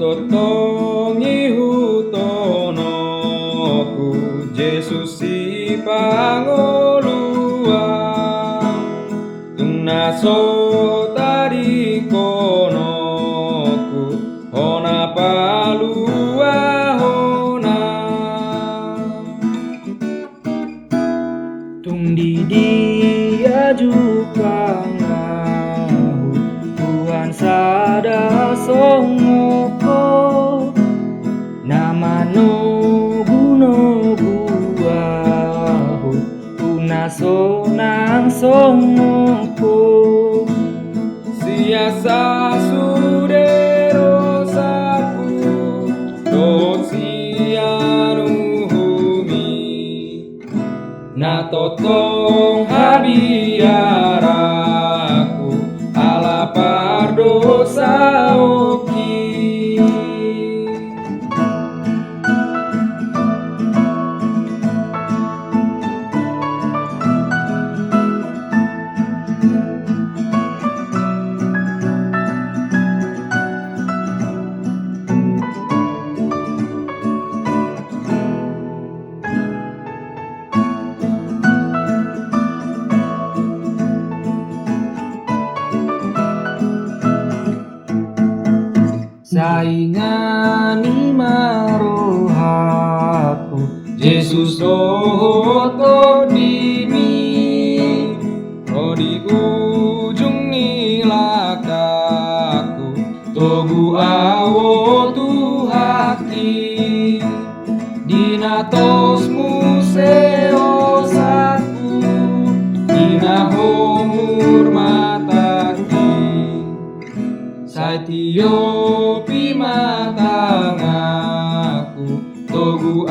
totongi hutonoku Yesus si pangoluan tunaso tadi konoku hona palua hona tung di dia jupang Tuhan sada songoko nama no guno buahu tunaso nang songoko siasa sudero saku do sianu humi na totong habiaraku ala pardosa oki saingani marohaku Yesus dohoto dimi di ujung nilakaku togu awo tuhaki dinatos museo saku dina homur mataki saitio pimatangaku togu